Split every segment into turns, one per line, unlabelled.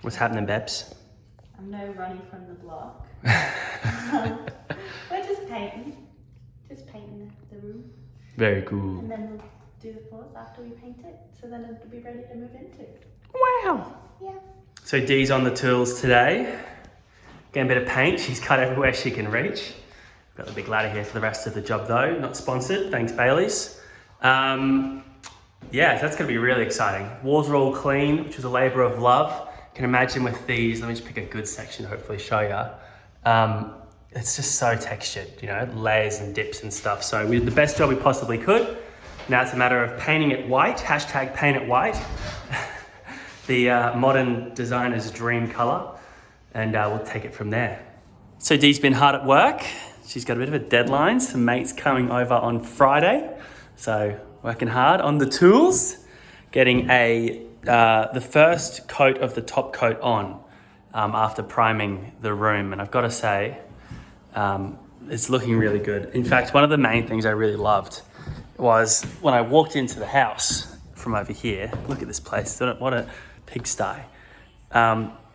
What's happening, Bebs?
I'm no running from the block. We're just painting the room.
Very cool.
And then we'll do the floors after we paint it, so then it'll be ready to move into.
Wow.
Yeah.
So Dee's on the tools today. Getting a bit of paint. She's cut everywhere she can reach. Got the big ladder here for the rest of the job though. Not sponsored. Thanks, Bailey's. Yeah, that's going to be really exciting. Walls are all clean, which is a labour of love. You can imagine with these, let me just pick a good section to hopefully show you. It's just so textured, you know, layers and dips and stuff. So we did the best job we possibly could. Now it's a matter of painting it white, hashtag paint it white. The modern designer's dream colour. And we'll take it from there. So Dee's been hard at work. She's got a bit of a deadline. Some mates coming over on Friday. So working hard on the tools, getting the first coat of the top coat on after priming the room. And I've got to say, it's looking really good. In fact, one of the main things I really loved was when I walked into the house from over here. Look at this place, what a pigsty.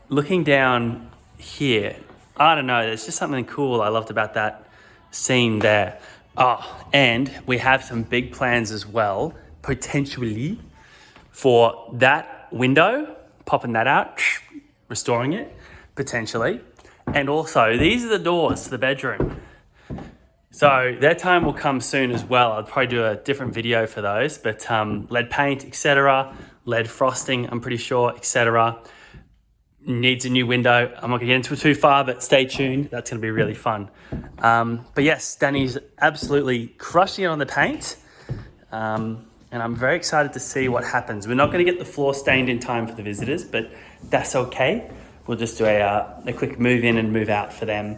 Looking down here, I don't know, there's just something cool I loved about that scene there. Oh, and we have some big plans as well, potentially, for that window, popping that out, restoring it, potentially. And also, these are the doors to the bedroom. So their time will come soon as well. I'll probably do a different video for those, but lead paint, etc., lead frosting, I'm pretty sure, etc. Needs a new window. I'm not gonna get into it too far, but stay tuned. That's gonna be really fun. But yes, Dani's absolutely crushing it on the paint. And I'm very excited to see what happens. We're not gonna get the floor stained in time for the visitors, but that's okay. We'll just do a quick move in and move out for them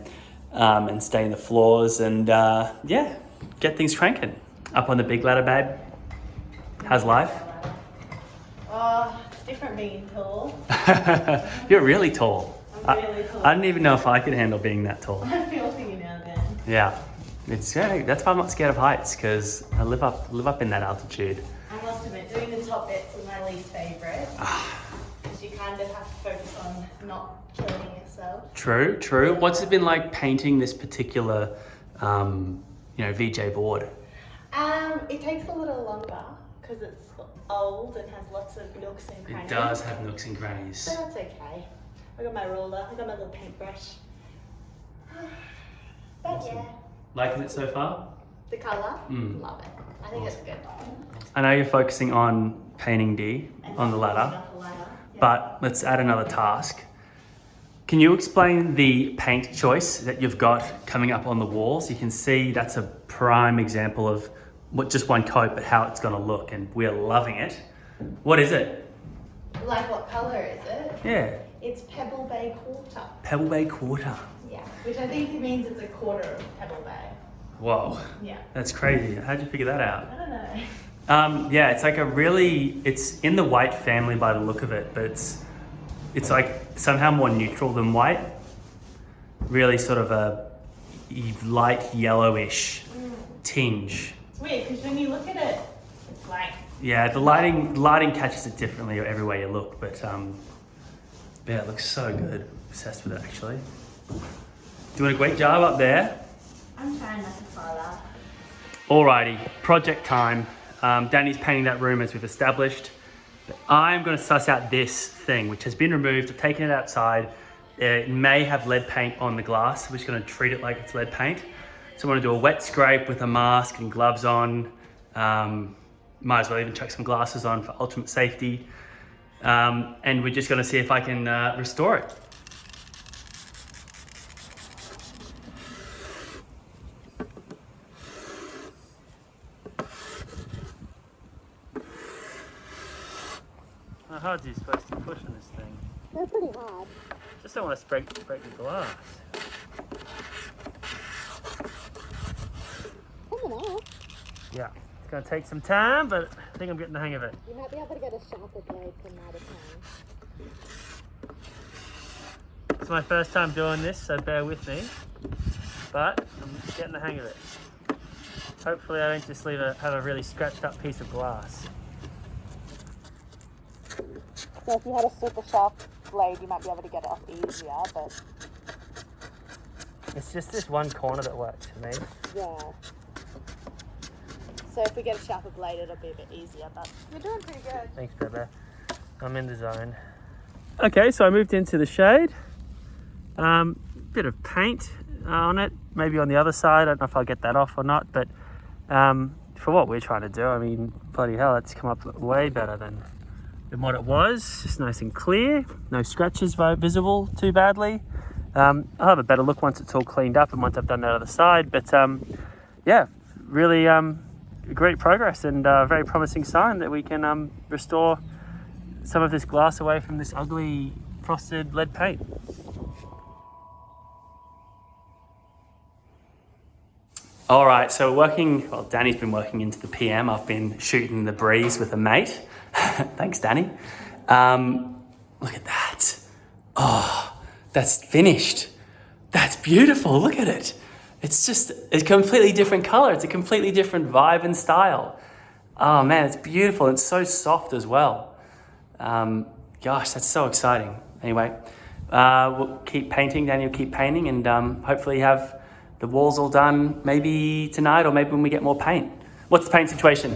and stain the floors and yeah, get things cranking. Up on the big ladder, babe. How's life?
Oh, it's different being tall.
You're really tall.
I'm really tall.
I don't even know if I could handle being that tall.
I feel for you now then.
Yeah, that's why I'm not scared of heights, because I live up in that altitude.
I must admit, doing the top bits was my least favourite. Because you kind of have to focus on not killing yourself.
True. What's it been like painting this particular, VJ board?
It takes a little longer because it's old and has lots of nooks and crannies.
It does have nooks and crannies.
But that's okay. I got my ruler, I got my little paintbrush. But
Awesome.
yeah.
Liking it so far?
The colour? Love it. I think it's good.
I know you're focusing on painting D on the ladder, but let's add another task. Can you explain the paint choice that you've got coming up on the walls? You can see that's a prime example of just one coat, but how it's going to look, and we're loving it. What is it?
Like what colour is it?
Yeah.
It's Pebble Bay Quarter.
Pebble Bay Quarter.
Yeah, which I think means it's a quarter of Pebble Bay.
Whoa.
Yeah.
That's crazy. How'd you figure that out?
I don't know.
Yeah, it's like it's in the white family by the look of it, but it's like somehow more neutral than white. Really sort of a light yellowish tinge.
It's weird because when you look at it, it's like...
Yeah, the lighting catches it differently everywhere you look, but yeah, it looks so good. Obsessed with it, actually. Doing a great job up there.
I'm trying not to fall off.
Alrighty, project time. Dani's painting that room as we've established. But I'm going to suss out this thing, which has been removed. I've taken it outside. It may have lead paint on the glass. We're just going to treat it like it's lead paint. So I'm going to do a wet scrape with a mask and gloves on. Might as well even chuck some glasses on for ultimate safety. And we're just going to see if I can restore it. How hard are you supposed to push on this thing?
They're pretty hard.
Just don't want to break the glass.
Coming off.
Yeah, it's going to take some time, but I think I'm getting the hang of it.
You might be able to get a sharper blade from out of time.
It's my first time doing this, so bear with me. But I'm getting the hang of it. Hopefully I don't just have a really scratched up piece of glass.
So if you had a super sharp blade, you might be able to get it off easier, but
It's just this one corner that works for me.
yeah. So if we get a sharper blade, it'll be a bit easier, but you're doing pretty good.
Thanks, Bebe. I'm in the zone. Okay, so I moved into the shade. Bit of paint on it, maybe on the other side. I don't know if I'll get that off or not, but for what we're trying to do, I mean, bloody hell, it's come up way better than what it was. Just nice and clear, no scratches visible too badly. I'll have a better look once it's all cleaned up and once I've done that other side, but yeah, really great progress and a very promising sign that we can restore some of this glass away from this ugly frosted lead paint. All right, so Dani's been working into the PM. I've been shooting the breeze with a mate. Thanks, Dani. Look at that. Oh, that's finished. That's beautiful, look at it. It's just a completely different color. It's a completely different vibe and style. Oh man, it's beautiful. It's so soft as well. Gosh, that's so exciting. Anyway, we'll keep painting. Dani will keep painting and hopefully have the walls all done maybe tonight or maybe when we get more paint. What's the paint situation?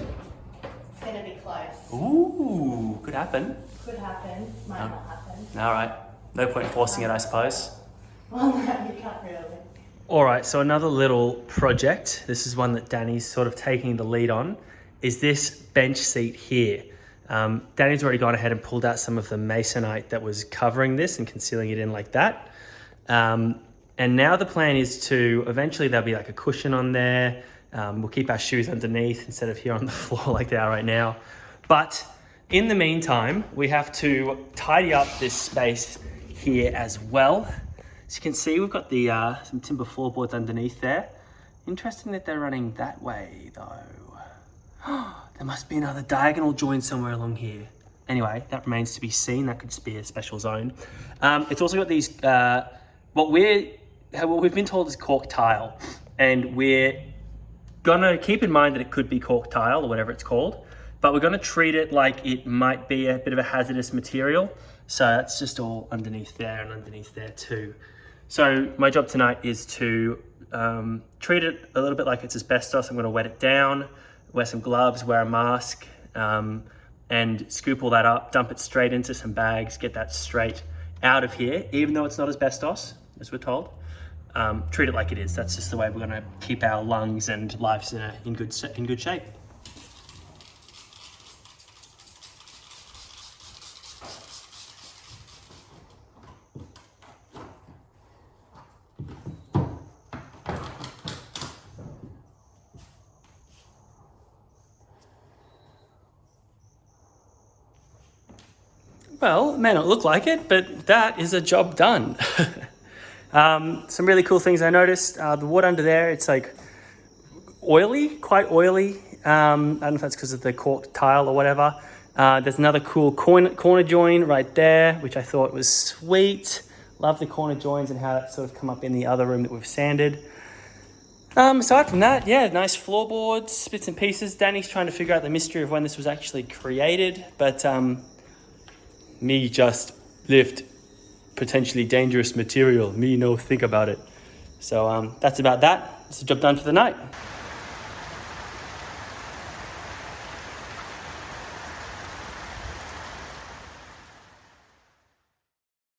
It's gonna be close.
Ooh, could happen.
Could happen, might not happen.
All right, no point forcing it, I suppose.
Well, no, you can't really.
All right, so another little project, this is one that Dani's sort of taking the lead on, is this bench seat here. Dani's already gone ahead and pulled out some of the masonite that was covering this and concealing it in like that. And now the plan is to, eventually there'll be like a cushion on there. We'll keep our shoes underneath instead of here on the floor like they are right now. But in the meantime, we have to tidy up this space here as well. As you can see, we've got the some timber floorboards underneath there. Interesting that they're running that way though. There must be another diagonal join somewhere along here. Anyway, that remains to be seen. That could just be a special zone. It's also got these, what we've been told is cork tile, and we're gonna keep in mind that it could be cork tile or whatever it's called, but we're gonna treat it like it might be a bit of a hazardous material. So that's just all underneath there and underneath there too. So my job tonight is to treat it a little bit like it's asbestos. I'm gonna wet it down, wear some gloves, wear a mask, and scoop all that up, dump it straight into some bags, get that straight out of here, even though it's not asbestos, as we're told. Treat it like it is. That's just the way we're gonna keep our lungs and lives in good shape. Well, it may not look like it, but that is a job done. Some really cool things I noticed. The wood under there, it's like oily, quite oily. I don't know if that's because of the cork tile or whatever. There's another cool corner join right there, which I thought was sweet. Love the corner joins and how that sort of come up in the other room that we've sanded. Aside from that, yeah, nice floorboards, bits and pieces. Dani's trying to figure out the mystery of when this was actually created, but me just lift potentially dangerous material. Me no think about it. So that's about that. It's a job done for the night.